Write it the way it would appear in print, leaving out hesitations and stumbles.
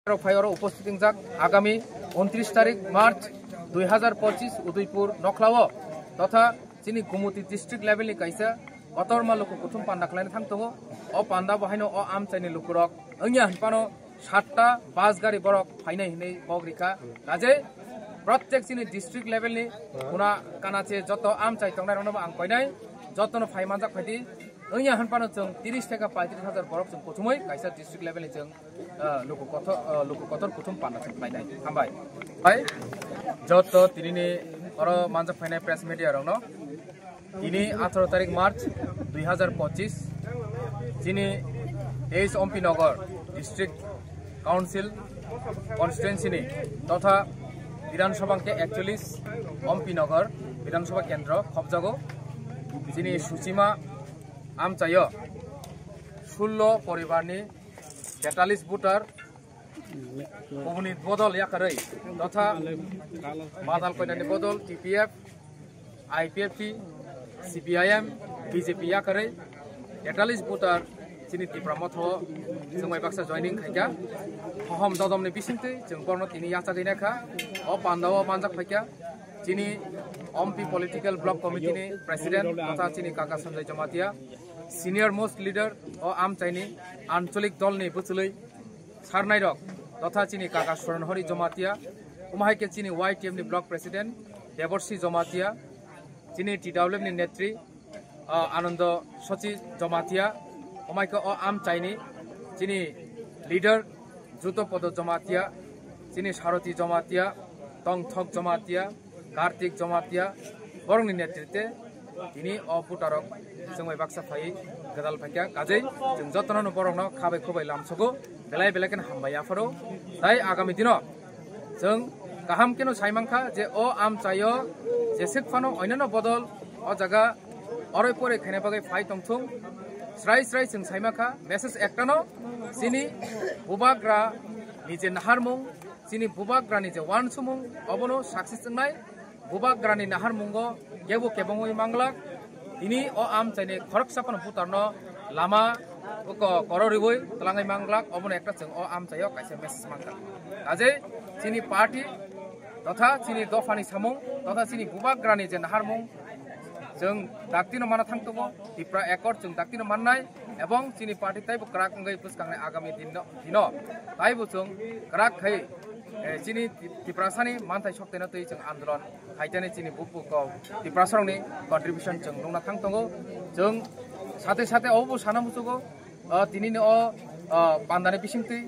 उपस्थित आगामी 29 तारीख मार्च 2025 उदयपुर नखलाओ तथा चीनी गुमुती डिस्ट्रिक्ट लेवल नि कैसा अतरमा लोक कुथुम पान्दा खलायनो थांतोङो अ पान्दा बहायनो अ आमचाइनि लुकुरक अंगिया हनपानो 7टा बास गाड़ी बरक फाइनाय हिनै बगरिका काजे प्रत्येक चीनी डिस्ट्रिक्ट लेवल नि कुना कानाचे जत आमचाइ तंनाय रनो आं कयनाय जतनो फाइमानजाक फाइदि अंगिया हनपानो जों 30 टाका 35,000 बरक जों कुथुमै कैसा डिस्ट्रिक्ट लेवल नि जों लोक कथर कुथुम पान्दा फाइनाय हामबाय फाय जत तिनिनि अर मानजाक फाइनाय प्रेस मीडिया रनो ini 18 तारिख मार्च 2025 chini 23 ओमपी नगर डिस्ट्रिक्ट काउंसिल कन्स्टिट्युएंसी नि तथा विधानसभा के 41 ओमपी नगर विधानसभा केंद्र खबजागो chini सुचिमा आमचायो 16 परिवार नि 43 भोटार कम्युनिट बदल याकरै तथा बादाल कोइनानि बदल TPF IPFT CPIM BJP याकरै 43 voter चीनी तिप्रा मथो जोंमाय बाक्सा जॉइनिंग खायगा हम ददमनि बिसिंते जों बरनो तिनि याचा गैनाखा अ पान्दाव मानजाक फायगा चीनी ओमपी पॉलिटिकल ब्लॉक कमिटी नि प्रेसिडेंट तथा चीनी काका Sanjay Jamatia senior most leader अ आमचाइनी आंचलिक दल नि बुचुलै सारनायरक तथा चीनी काका स्वरणहरि जमातिया उमाहायके चीनी YTM नि ब्लॉक प्रेसिडेंट देवर्षी जमातिया चीनी TWF नि नेत्री आनंद सची जमातिया ओमाइको अ आमचाइनी चीनी लीडर जुतोपद जमातिया चीनी सारथी जमातिया तंगथक जमातिया कार्तिक जमातिया बरंनि नेतृत्वे तिनी अ भोटारक जोंमाय बाक्सा फाइ गदाल फाइका काजै जों जतननो बरंनो खाबाय खोबाय लामसगो बेलाय बेलायकेन हामबाय आफारो दाय आगामी दिनो जों गाहाम केनो साइमांखा जे अ आमचायो जेसेक फानो अयनानो बदल अ जागा अरय परे खायना बागै फाइ तंथुं स्राय स्राय जों साइमाखा मेसेज एकटानो चीनी बुबाग्रा निजे नाहारमुं चीनी बुबाग्रानि जे वानसुमुं अबनो साक्सेस जोंनाय बुबाग्रानि नाहारमुंगो गेबो केबंगै मांगलाक तिनी अ आमचाइनि खरक सापन भुटारनो लामा कररिबोय तलाङै मांगलाक अबनो एकटा जों अ आमचायो कायसे मेसेज मांगला आजे चीनी पार्टी तथा चीनी दफानि सामुं तथा चीनी बुबाग्रानि जे नाहारमुं जों दाक्तिनो माना थांतोङो तिप्रा एकर्ड जों दाक्तिनो माननाय एवं चीनी पार्टी ताइबो क्राकंगै पुसकांनाय आगामी दिनो ताइबो जों क्राकखै चीनी तिप्रासानि मानथाय सक्तेनो तै जों आन्दोलन हाइटानि चीनी बुकबुको तिप्रासरंनि कन्ट्रिबिउसन जों दंना थांतोङो जों साथे साथे अबो साना मुसुगो तिनिनो पान्दानि बिसिंथि